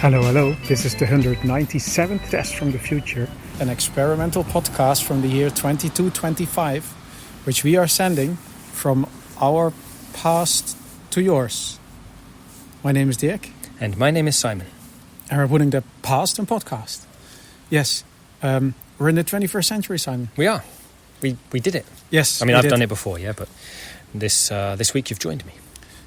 Hello. This is the 197th Test from the Future, an experimental podcast from the year 2225, which we are sending from our past to yours. My name is Dirk. And my name is Simon. And we're putting the past in podcast. Yes, we're in the 21st century, Simon. We are. We did it. Yes, I mean, I've done it before, yeah, but this week you've joined me.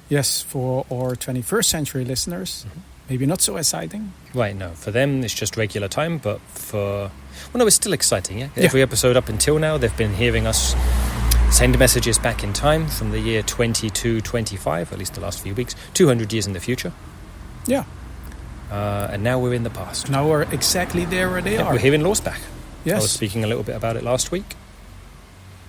Yes, for our 21st century listeners, maybe not so exciting. Right, no. For them, it's just regular time, but it's still exciting, yeah? Every episode up until now, they've been hearing us send messages back in time from the year 2225, at least the last few weeks, 200 years in the future. Yeah. And now we're in the past. Now we're exactly there where they are. We're here in Lorsbach. Yes. I was speaking a little bit about it last week.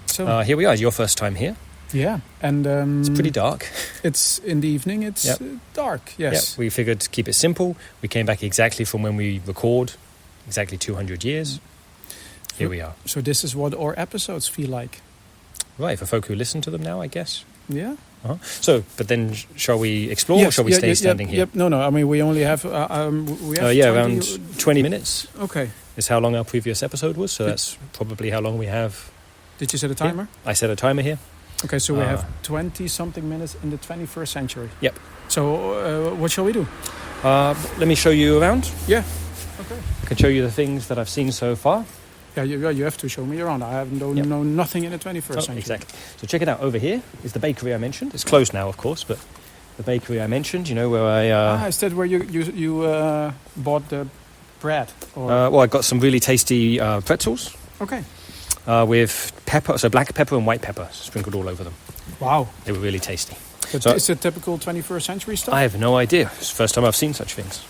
So here we are. It's your first time here. Yeah, and it's pretty dark. It's in the evening. It's dark. Yes. We figured to keep it simple. We came back exactly from when we record, exactly 200 years. Here we are. So this is what our episodes feel like. Right, for folk who listen to them now, I guess. Yeah. Uh-huh. So, but then shall we explore or shall we stay standing here? Yep. No. I mean, we only have around 20 minutes. Okay. Is how long our previous episode was. So that's probably how long we have. Did you set a timer? Yeah, I set a timer here. Okay, so we have 20-something minutes in the 21st century. Yep. So what shall we do? Let me show you around. Yeah. Okay. I can show you the things that I've seen so far. Yeah, you have to show me around. I have know nothing in the 21st century. Exactly. So check it out. Over here is the bakery I mentioned. It's closed now, of course, but the bakery I mentioned, where I... is that where you bought the bread? Or? I got some really tasty pretzels. Okay. With pepper, so black pepper and white pepper sprinkled all over them. Wow. They were really tasty. But is it typical 21st century stuff? I have no idea. It's the first time I've seen such things.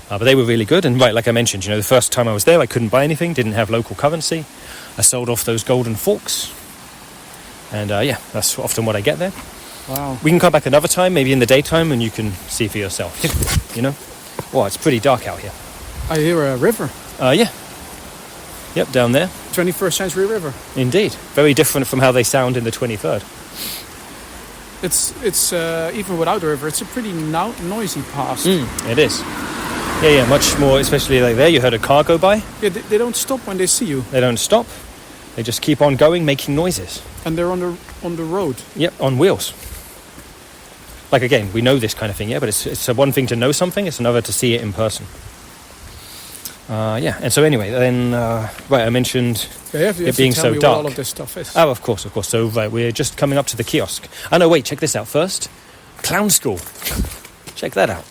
But they were really good. And right, like I mentioned, the first time I was there, I couldn't buy anything, didn't have local currency. I sold off those golden forks. And that's often what I get there. Wow. We can come back another time, maybe in the daytime, and you can see for yourself. Well, it's pretty dark out here. I hear a river. Yeah. Yep, down there. 21st century river. Indeed. Very different from how they sound in the 23rd. It's even without the river, it's a pretty noisy past. It is. Yeah, much more, especially like there. You heard a car go by. Yeah, they don't stop when they see you. They don't stop. They just keep on going, making noises. And they're on the road. Yep, on wheels. Like again, we know this kind of thing, but it's one thing to know something, it's another to see it in person. And so anyway, then I mentioned it being so dark. What all of this stuff is. Oh, of course. So we're just coming up to the kiosk. Oh no, wait, check this out first. Clown school. Check that out.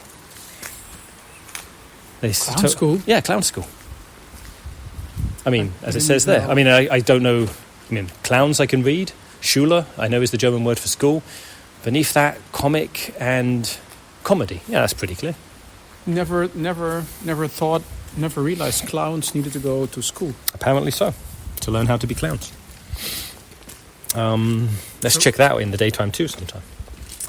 Clown school? Yeah, clown school. I mean, as it says there. I mean, I don't know. I mean, clowns I can read. Schule, I know is the German word for school. Beneath that, comic and comedy. Yeah, that's pretty clear. Never realized clowns needed to go to school. Apparently so, to learn how to be clowns. Let's check that out in the daytime too sometime.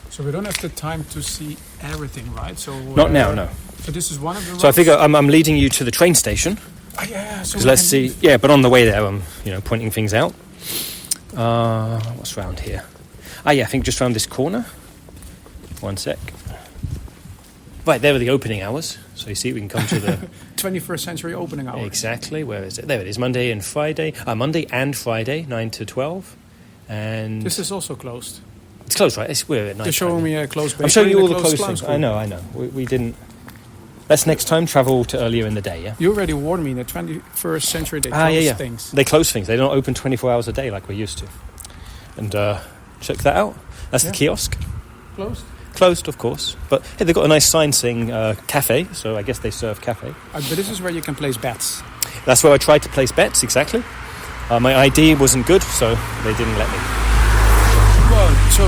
So we don't have the time to see everything, right? So not now, no. So this is one of the roads. So I figure I'm leading you to the train station. Oh, yeah. So let's see. Yeah, but on the way there, I'm pointing things out. What's round here? I think just round this corner. One sec. Right, there are the opening hours. So you see, we can come to the 21st century opening hours. Exactly. Where is it? There it is. Monday and Friday, 9 to 12. And this is also closed. It's closed, right? We're at night. They're showing me a closed bakery. I'm showing you all the closed things. I know. We didn't. Let's next time travel to earlier in the day, yeah? You already warned me in the 21st century they close things. They close things. They don't open 24 hours a day like we're used to. And check that out. That's the kiosk. Closed? Closed, of course. But hey, they've got a nice sign saying cafe, so I guess they serve cafe. But this is where you can place bets. That's where I tried to place bets, exactly. My ID wasn't good, so they didn't let me. Well, so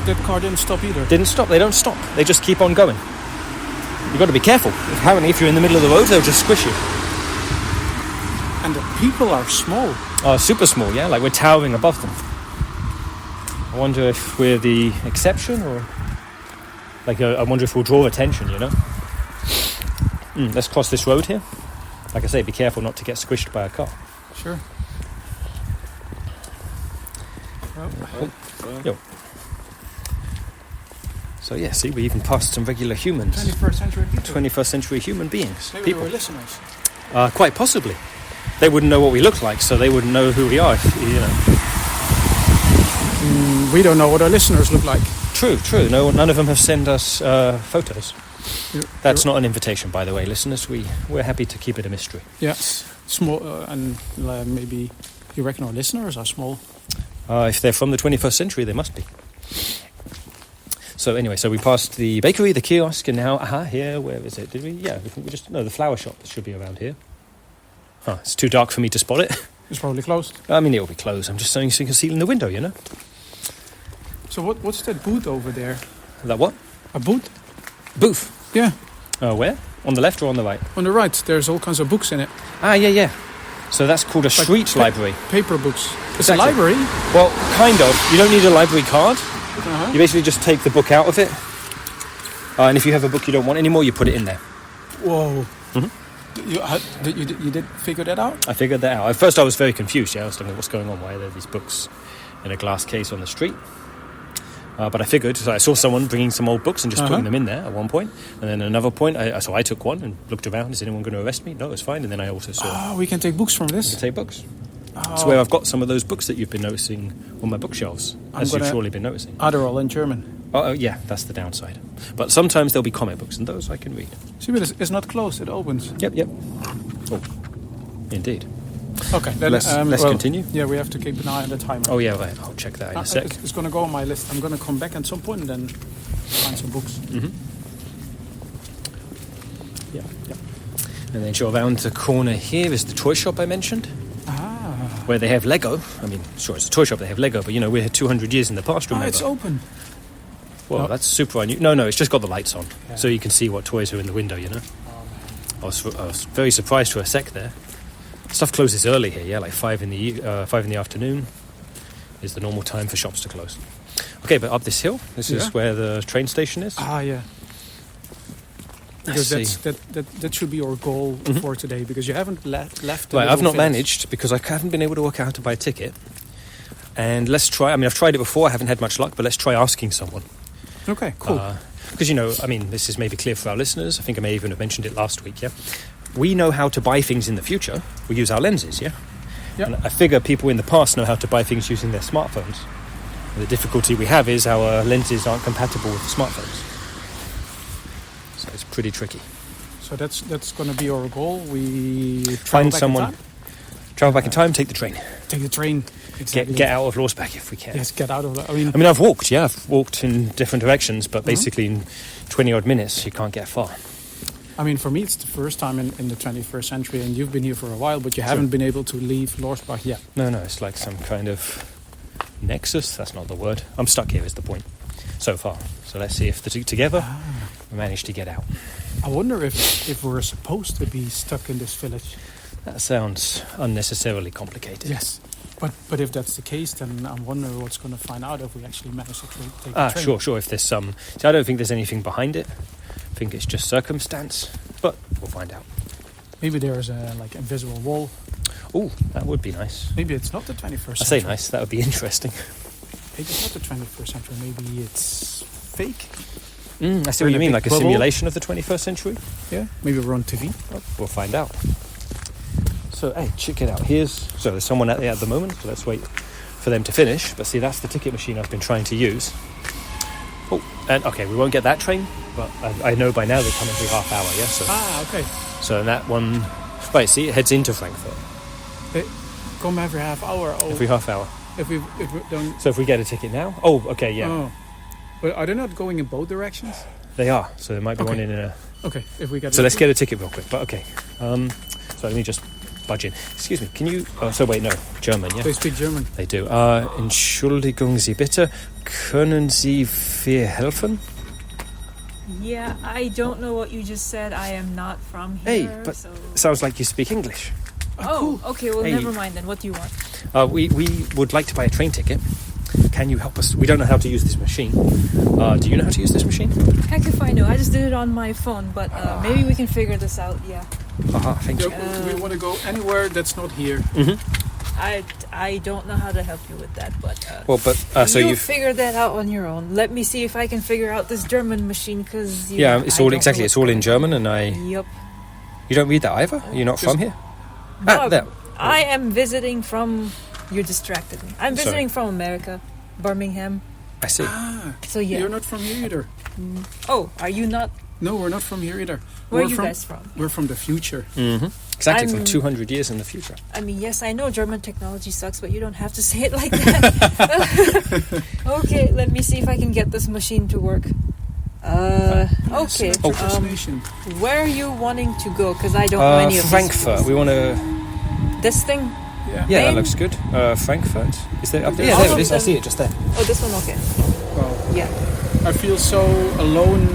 that car didn't stop either. Didn't stop. They don't stop. They just keep on going. You've got to be careful. Apparently, if you're in the middle of the road, they'll just squish you. And the people are small. Super small, yeah? Like we're towering above them. I wonder if we're the exception or... I wonder if we'll draw attention, Let's cross this road here. Like I say, be careful not to get squished by a car. Sure. Yo. So yeah, see, we even passed some regular humans. 21st century people. 21st century human beings. Maybe people. they were listeners. Quite possibly. They wouldn't know what we look like, so they wouldn't know who we are, We don't know what our listeners look like. True. No, none of them have sent us photos. That's not an invitation, by the way, listeners. We're happy to keep it a mystery. Yes. Small, and maybe you reckon our listeners are small? If they're from the 21st century, they must be. So anyway, we passed the bakery, the kiosk, and now, here, where is it? Did we? Yeah, the flower shop should be around here. It's too dark for me to spot it. It's probably closed. I mean, it'll be closed. I'm just saying so you can see it in the window, So what's that booth over there? That what? A booth? Booth. Yeah. Where? On the left or on the right? On the right. There's all kinds of books in it. Yeah. So that's called a street library. Paper books. It's Exactly. a library? Well, kind of. You don't need a library card. Uh-huh. You basically just take the book out of it. And if you have a book you don't want anymore, you put it in there. Whoa. Mm-hmm. You did figure that out? I figured that out. At first I was very confused. I was thinking, what's going on? Why are there these books in a glass case on the street? But I figured, so I saw someone bringing some old books and just putting them in there at one point. And then another point, so I took one and looked around. Is anyone going to arrest me? No, it's fine. And then I also saw... we can take books from this? You can take books. It's where I've got some of those books that you've been noticing on my bookshelves, as you've surely been noticing. They're all in German. Oh, yeah, that's the downside. But sometimes there'll be comic books, and those I can read. See, but it's not closed. It opens. Yep. Oh, indeed. Okay, then Let's continue. Yeah, we have to keep an eye on the timer. Oh, yeah, right. I'll check that in a sec. It's going to go on my list. I'm going to come back at some point and then find some books. Mm-hmm. Yeah. And then around the corner here is the toy shop I mentioned. Where they have Lego. I mean, sure, it's a toy shop, they have Lego, but we're here 200 years in the past, remember? It's open. Well, that's super unusual. No, it's just got the lights on, so you can see what toys are in the window, I was very surprised for a sec there. Stuff closes early here, like 5 in the afternoon is the normal time for shops to close. Okay, but up this hill, this is where the train station is. Yeah. Because that should be our goal for today, because you haven't left the Right, I've not village. managed, because I haven't been able to work out how to buy a ticket. And let's try, I've tried it before, I haven't had much luck, but let's try asking someone. Okay, cool. Because, this is maybe clear for our listeners. I think I may even have mentioned it last week, We know how to buy things in the future. We use our lenses, Yep. And I figure people in the past know how to buy things using their smartphones. And the difficulty we have is our lenses aren't compatible with the smartphones. So it's pretty tricky. So that's going to be our goal. We Find someone, travel back in time, take the train. Take the train. Exactly. Get out of Lorsbach if we can. Yes, get out of that. I've walked, I've walked in different directions, but basically in 20-odd minutes you can't get far. For me, it's the first time in the 21st century, and you've been here for a while, but you haven't been able to leave Lorsbach yet. No, it's like some kind of nexus. That's not the word. I'm stuck here is the point so far. So let's see if together we manage to get out. I wonder if we're supposed to be stuck in this village. That sounds unnecessarily complicated. Yes. But if that's the case, then I'm wondering what's going to find out if we actually manage to take the train. Sure. If there's some... I don't think there's anything behind it. I think it's just circumstance. But we'll find out. Maybe there's a invisible wall. Oh, that would be nice. Maybe it's not the 21st century. I say nice. That would be interesting. Maybe it's not the 21st century. Maybe it's fake. I see what you mean. Like a simulation of the 21st century? Yeah. Maybe we're on TV. We'll find out. So, hey, check it out. So there's someone out there at the moment, so let's wait for them to finish. But see, that's the ticket machine I've been trying to use. Oh, and okay, we won't get that train, but I know by now they come every half hour, So, okay. So that one, right, see, it heads into Frankfurt. They come every half hour? Every half hour. If we don't... So if we get a ticket now? Oh, okay, yeah. Oh. But are they not going in both directions? They are, so there might be one in a... Okay, if we get... So let's get a ticket real quick, but okay. So let me just... budge in. Excuse me, can you... Oh, so wait, no. German, They speak German. They do. Entschuldigung Sie bitte. Können Sie mir helfen? Yeah, I don't know what you just said. I am not from here. Hey, but sounds like you speak English. Oh, cool. Okay, well, never mind then. What do you want? We would like to buy a train ticket. Can you help us? We don't know how to use this machine. Do you know how to use this machine? Heck if I know. I just did it on my phone, but maybe we can figure this out, Thank you. We want to go anywhere that's not here. Mm-hmm. I don't know how to help you with that, but so you you figure that out on your own. Let me see if I can figure out this German machine, because it's all in German, and Yep. you don't read that either. You're not from here. No, There. I am visiting from. You distracted me. I'm visiting from America, Birmingham. I see. So yeah. You're not from here either. Oh, are you not? No, we're not from here either. Where are you guys from? We're from the future. Mm-hmm. Exactly, from 200 years in the future. I mean, yes, I know German technology sucks, but you don't have to say it like that. Okay, let me see if I can get this machine to work. Okay. Destination. Where are you wanting to go? Because I don't know any of Frankfurt. We want to. This thing? Yeah. Yeah, that Main? looks good. Frankfurt. Is there up there? Yeah, All there of it is. I them. see it just there. Oh, this one, okay. Well, Yeah. I feel so alone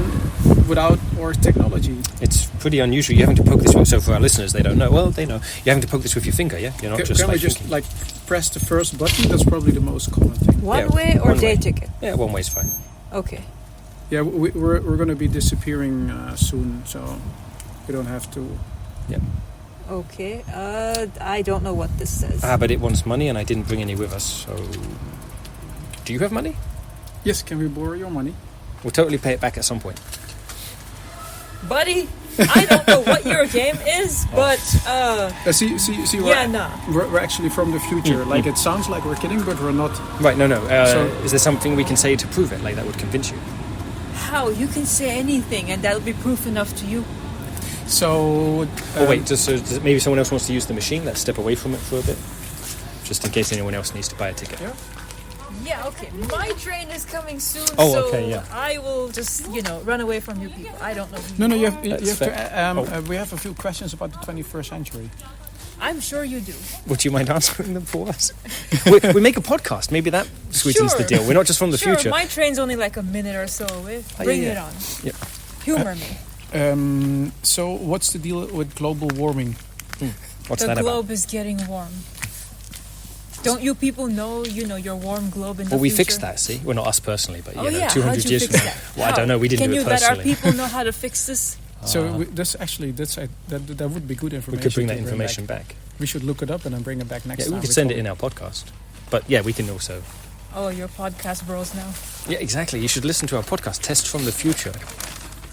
without our technology. It's pretty unusual. You're having to poke this with. So for our listeners, they don't know. Well, they know. You're having to poke this with your finger. Yeah, you're not just Can we like just thinking. like press the first button? That's probably the most common thing. One way or one day way. ticket? Yeah, one way's fine. Okay. Yeah, we're going to be disappearing soon, so we don't have to. Yeah. Okay. I don't know what this says. But it wants money, and I didn't bring any with us. So, do you have money? Yes, can we borrow your money? We'll totally pay it back at some point. Buddy, I don't know what your game is, but See, yeah, nah. we're actually from the future. Like, it sounds like we're kidding, but we're not. Right? No. So- Is there something we can say to prove it? Like that would convince you? How? You can say anything, and that'll be proof enough to you. So. Oh wait, maybe someone else wants to use the machine. Let's step away from it for a bit, just in case anyone else needs to buy a ticket. Yeah. Yeah, okay. My train is coming soon, Oh, so okay, yeah. I will just, run away from you people. I don't know. No, you have That's to. fair. We have a few questions about the 21st century. I'm sure you do. Would you mind answering them for us? we make a podcast. Maybe that sweetens the Sure. deal. We're not just from the Sure, future. my train's only like a minute or so away. Oh, Bring yeah, it yeah. on. Yep. Humor me. So, what's the deal with global warming? What's The that globe is getting warm. Don't you people know, your warm globe in the Well, we future? fixed that, see? Well, not us personally, but, Oh, yeah. 200 How'd you years fix from now. that? Well, I How? don't know. We didn't Can do you it let our personally. people know how to fix this? So, that would be good We information. could bring that to information back. back. We should look it up and then bring it back next Yeah, time. we could send it in our podcast. But, yeah, we can also... Oh, you're podcast bros now? Yeah, exactly. You should listen to our podcast, Test from the Future.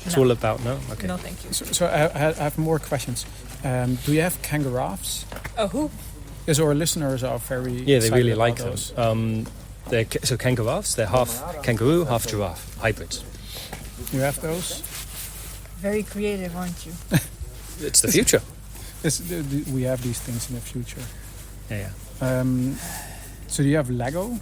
It's No. all about... No? Okay. No, thank you. So I have more questions. Do you have kangaroos? Oh, who? Yes, our listeners are very Yeah, they excited really about like those. those. So kangaroos, they're half kangaroo, half giraffe, hybrids. You have those? Very creative, aren't you? It's the future. We have these things in the future. Yeah. So do you have Lego?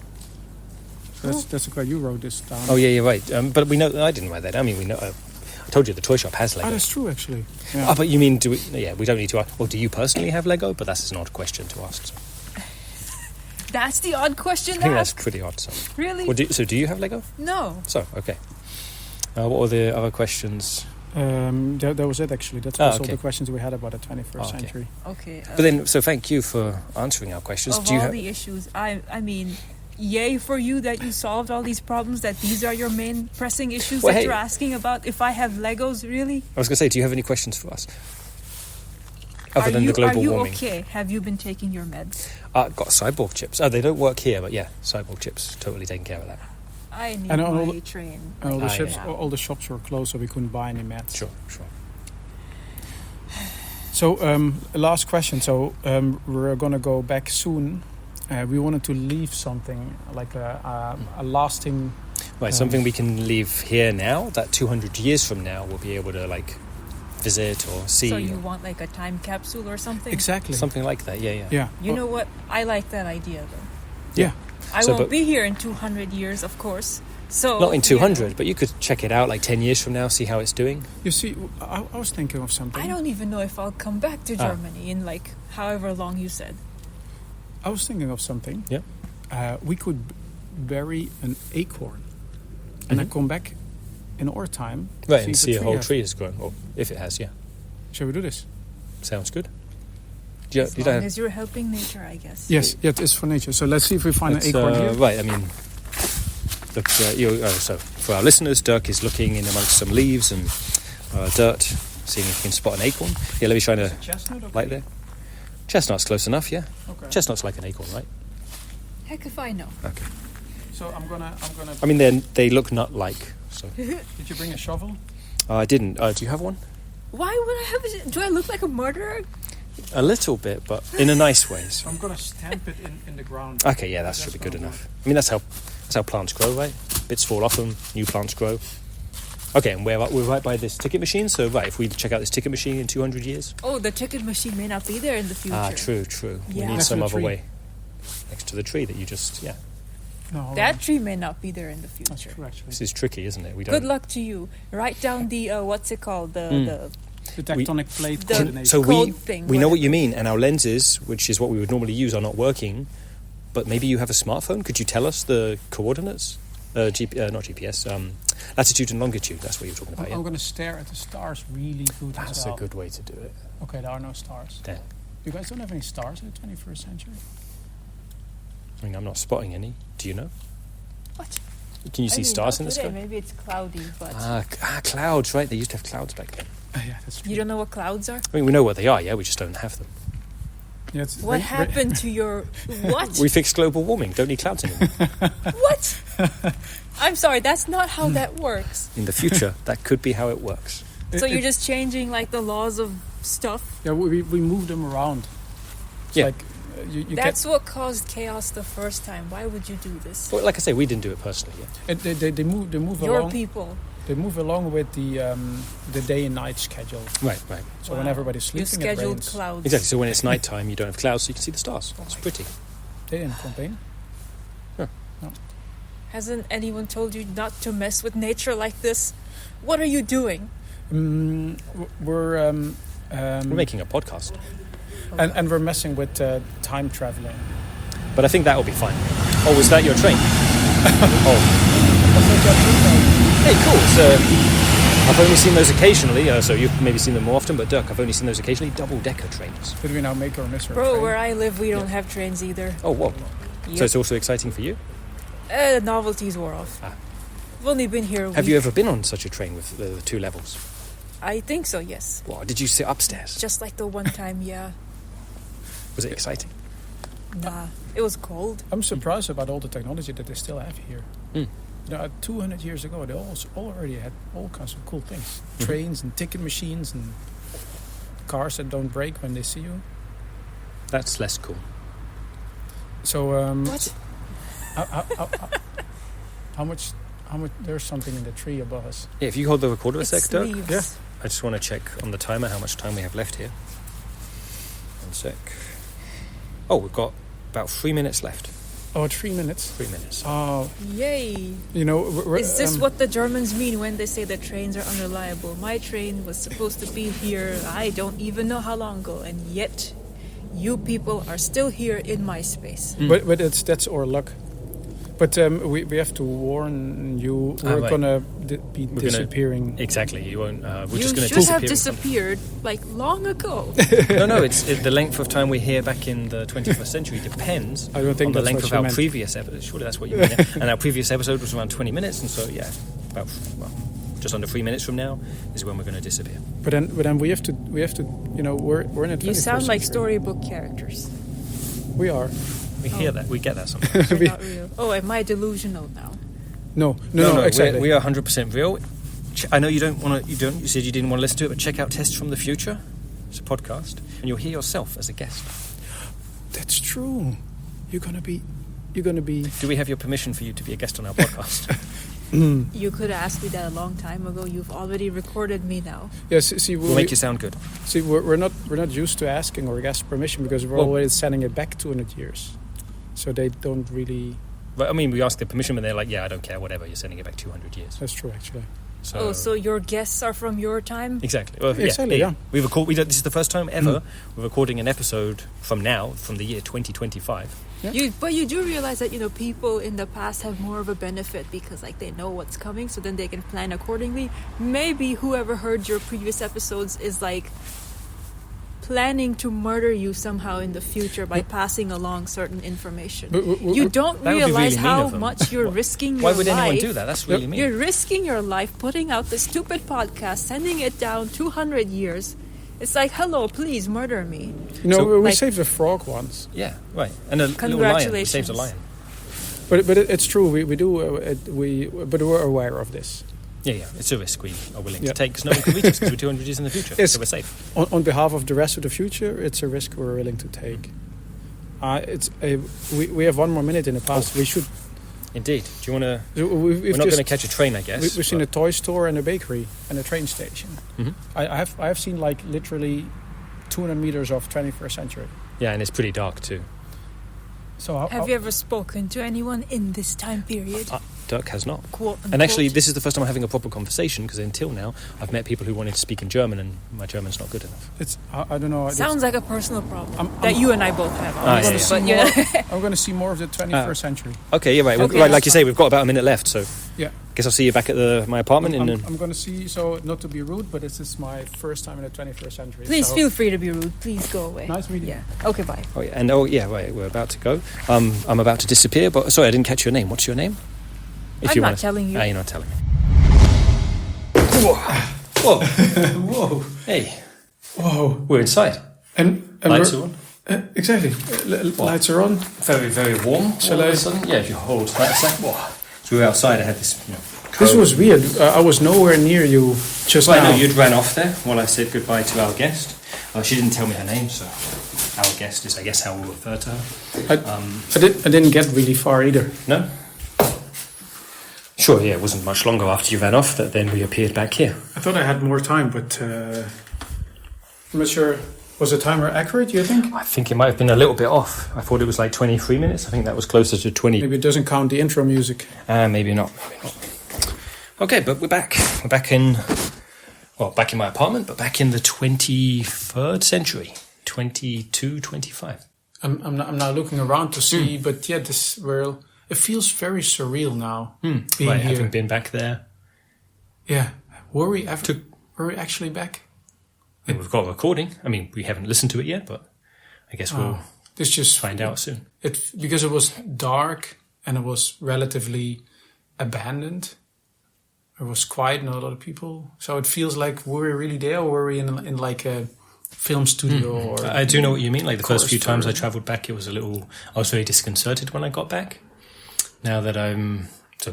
That's why you wrote this down. Oh, yeah, you're right. But we know... I didn't write that. I mean, we know... I told you the toy shop has Lego. Oh, that's true, actually. Yeah. But you mean, we don't need to ask... Well, do you personally have Lego? But that's an odd question to ask. So. That's the odd question I to think that's ask. pretty odd. So, Really? well, do you have Lego? No. So, okay. What were the other questions? That was it, actually. That's also okay. the questions we had about the 21st Okay. century. Okay. But then, so thank you for answering our questions. Of Do you all have... the issues, I mean, yay for you that you solved all these problems, that these are your main pressing issues Well, that hey. you're asking about. If I have Legos, really? I was going to say, do you have any questions for us? Other than the global Are you warming. okay? Have you been taking your meds? Got cyborg chips. Oh, they don't work here, but yeah, cyborg chips. Totally taking care of that. I need And all my the- train. And all the Ah, shops, yeah. all the shops were closed, so we couldn't buy any mats. Sure. So, last question. So, we're gonna go back soon. We wanted to leave something like a lasting. Right, something we can leave here now, that 200 years from now we'll be able to, visit or see. So you want like a time capsule or something? Exactly. Something like that, yeah. Yeah. You know what? I like that idea though. Yeah. I So, won't but- be here in 200 years, of course. So Not in you know, 200, but you could check it out 10 years from now, see how it's doing. You see, I was thinking of something. I don't even know if I'll come back to Germany in however long you said. I was thinking of something. Yeah. We could bury an acorn, and then come back in our time. Right, and see if a the whole has- tree has grown, or if it has, yeah. Shall we do this? Sounds good. Do As you long don't as you're helping nature, I guess. Yes, yeah, it is for nature. So let's see if we find an It's, acorn here. Right, I mean, look, so for our listeners, Dirk is looking in amongst some leaves and dirt, seeing if he can spot an acorn. Yeah, let me shine a Chestnut or light there. Chestnut's close enough, yeah. Okay. Chestnut's like an acorn, right? Heck if I know. Okay. So I'm gonna. I mean, they look nut-like. So. Did you bring a shovel? I didn't. Do you have one? Why would I have a... Do I look like a murderer? A little bit, but in a nice way. So. I'm gonna stamp it in the ground. Okay, yeah, that should be good enough. I mean, that's how plants grow, right? Bits fall off them, new plants grow. Okay, and we're right by this ticket machine. So, right, if we check out this ticket machine in 200 years. Oh, the ticket machine may not be there in the future. Ah, true. Yeah. We need Next some to the other tree. way. Next to the tree that you just, yeah. No, hold That on. tree may not be there in the That's future. true, actually. This is tricky, isn't it? We don't. Good luck to you. Write down the what's it called? The The tectonic plate The- coordination. So code thing, we know what whatever. you mean, and our lenses, which is what we would normally use, are not working. But maybe you have a smartphone. Could you tell us the coordinates? Not GPS. Latitude and longitude. That's what you're talking about. I'm Yeah. going to stare at the stars really good. That's as a well. good way to do it. Okay, there are no stars. Dang. You guys don't have any stars in the 21st century? I mean, I'm not spotting any. Do you know? What? Can you see stars in the sky? Maybe it's cloudy, but Clouds. Right. They used to have clouds back then. Yeah, that's true. you don't know what clouds are. I mean, we know what they are. Yeah, we just don't have them. Yeah, it's What happened to your what? We fixed global warming. Don't need clouds anymore. What? I'm sorry, that's not how that works. In the future, that could be how it works. So you're just changing like the laws of stuff. Yeah, we move them around. It's Yeah. like you That's what caused chaos the first time. Why would you do this? Well, like I say, we didn't do it personally. Yeah. they move Your along. people. They move along with the day and night schedule. Right. So when everybody's You sleeping, it scheduled rains. clouds. Exactly. So when it's nighttime, you don't have clouds, so you can see the stars. It's pretty. They didn't complain. Hasn't anyone told you not to mess with nature like this? What are you doing? We're We're making a podcast, and we're messing with time traveling. but I think that will be fine. Oh, was that your train? Oh, hey, cool. So I've only seen those occasionally. So you've maybe seen them more often, but Dirk, I've only seen those occasionally. Double-decker trains. Did we now make or miss our Bro, train? where I live, we don't have trains either. Oh, whoa. Yep. So it's also exciting for you. Novelties wore off. Ah. I've only been here a Have week. you ever been on such a train with the two levels? I think so, yes. Wow, did you sit upstairs? Just like the one time, yeah. Was it exciting? Nah, it was cold. I'm surprised about all the technology that they still have here. Mm. You know, 200 years ago, they already had all kinds of cool things. Mm-hmm. Trains and ticket machines and cars that don't brake when they see you. That's less cool. So, What? how much? There's something in the tree above us. Yeah, if you hold the recorder a It's sec, Dirk. leaves. Yeah. I just want to check on the timer how much time we have left here. 1 sec. Oh, we've got about 3 minutes left. Oh, 3 minutes. 3 minutes. Oh, Yay. you know, Is this what the Germans mean when they say that trains are unreliable? My train was supposed to be here, I don't even know how long ago, and yet you people are still here in my space. But that's our luck. But we have to warn you. We're right. gonna be We're disappearing. Exactly. You won't. We're You just going to should have disappear. disappeared like long ago. No. The length of time we're here back in the 21st century depends I don't think on the that's length what of you our meant. previous episode. Surely that's what you mean. Yeah? And our previous episode was around 20 minutes, and so yeah, about just under 3 minutes from now is when we're going to disappear. But then we have to. You know, we're in a 21st You sound like century. storybook characters. We are. We hear that. We get that sometimes. They're not real. Oh, am I delusional now? No, exactly. We are 100% real. I know you don't want to. You said you didn't want to listen to it, but check out Tests from the Future. It's a podcast, and you'll hear yourself as a guest. That's true. You're gonna be. Do we have your permission for you to be a guest on our podcast? You could have asked me that a long time ago. You've already recorded me now. Yes. See, We'll make you sound good. see, we're not used to asking or guest permission because we're Well- always sending it back 200 years. So they don't really. But I mean, we ask their permission, but they're like, "Yeah, I don't care, whatever. You're sending it back 200 years." That's true, actually. So your guests are from your time? Exactly. Well, Exactly, yeah. We record. This is the first time ever we're recording an episode from now, from the year 2025. But you do realize that, people in the past have more of a benefit because, like, they know what's coming, so then they can plan accordingly. Maybe whoever heard your previous episodes is, like, planning to murder you somehow in the future by passing along certain information. But You don't That would be realize really mean how of them. much you're risking your Why life. would anyone do that? That's really mean. You're risking your life putting out this stupid podcast, sending it down 200 years, It's like, hello, please murder me. You know, So, we like- saved a frog once. Yeah, right. And a little lion. We Congratulations. saved a lion. But it's true. We do. But we're aware of this. Yeah. It's a risk we are willing Yeah. to take because no one can reach us because we're 200 years in the future. Yes. So we're safe. On behalf of the rest of the future, it's a risk we're willing to take. We have 1 more minute in the past. We should. Indeed. Do you want to... We're We're not going to catch a train, I guess. We've seen a toy store and a bakery and a train station. Mhm. I have seen like literally 200 meters of 21st century. Yeah, and it's pretty dark too. So Have you ever spoken to anyone in this time period? Dirk has not. Quote, And actually, unquote? this is the first time I'm having a proper conversation because until now, I've met people who wanted to speak in German and my German's not good enough. It's I don't know. Sounds like a personal problem I'm- that you and I both have. yeah, Honestly, yeah. but you know. I'm going to see more of the 21st century. Okay, yeah, right. Okay, Right, like that's you say, we've got about a minute left, so Yeah. guess I'll see you back at my apartment. I'm going to see. So not to be rude, but this is my first time in the 21st century. Please so feel free to be rude. Please go away. Nice meeting you. Yeah. Okay, bye. right, we're about to go. I'm about to disappear, but sorry, I didn't catch your name. What's your name? I'm not telling you. You're not telling me. Whoa. Whoa. Hey, Whoa. we're inside. And Lights we're- are on. Exactly. Lights are on. Very, very warm. Shall all of I- a sudden. Yeah, if you hold that a sec. Whoa. So we were outside. I had this. This was weird. I was nowhere near you just Well, now. I know you'd ran off there while I said goodbye to our guest. She didn't tell me her name, so our guest is, I guess, how we'll refer to her. I didn't get really far either. No? Sure, yeah, it wasn't much longer after you ran off that then we appeared back here. I thought I had more time, but I'm not sure. Was the timer accurate, you think? I think it might have been a little bit off. I thought it was like 23 minutes. I think that was closer to 20. Maybe it doesn't count the intro music. Maybe not. Okay, but we're back. We're back in my apartment, but back in the 23rd century. 22, 25. I'm now looking around to see, but yeah, it feels very surreal now. Being Right, here. having been back there. Yeah. Were we actually back? And we've got a recording. I mean, we haven't listened to it yet, but I guess we'll This just find out soon. because it was dark and it was relatively abandoned. There was quiet, not a lot of people. So it feels like were we really there, or were we in like a film studio? Or I do know what you mean. Like the first few chorus times I for- travelled back, I was very disconcerted when I got back. Now that I've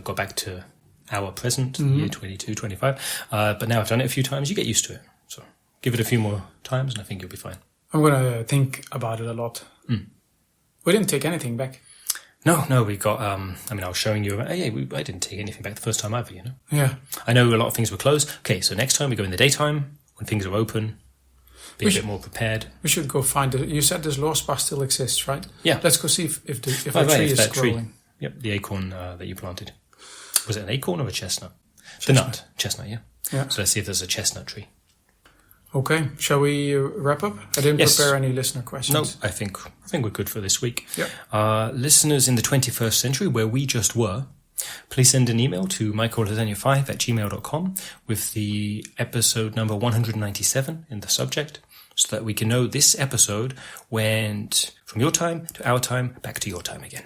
got back to our present, year 22, 25. But now I've done it a few times, you get used to it. So give it a few more times and I think you'll be fine. I'm gonna think about it a lot. We didn't take anything back. No, we got, I was showing you, I didn't take anything back the first time either, you know. Yeah. I know a lot of things were closed. Okay, so next time we go in the daytime, when things are open, be a bit more prepared. We should go find it. You said this lost bar still exists, right? Yeah. Let's go see if the Right, tree is that tree. growing. Yep, the acorn that you planted. Was it an acorn or a chestnut? The nut. Chestnut, yeah. Yeah. So let's see if there's a chestnut tree. Okay. Shall we wrap up? I didn't Yes. prepare any listener questions. No, I think we're good for this week. Yeah. Listeners in the 21st century, where we just were, please send an email to michaellasagna5@gmail.com with the episode number 197 in the subject, so that we can know this episode went from your time to our time, back to your time again.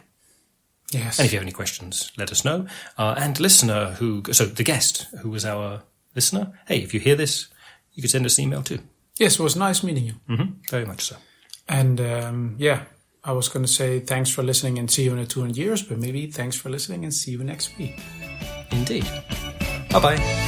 Yes. And if you have any questions, let us know. And the guest who was our listener, hey, if you hear this, you could send us an email too. Yes, it was nice meeting you. Very much so. And I was going to say thanks for listening and see you in 200 years, but maybe thanks for listening and see you next week. Indeed. Bye-bye.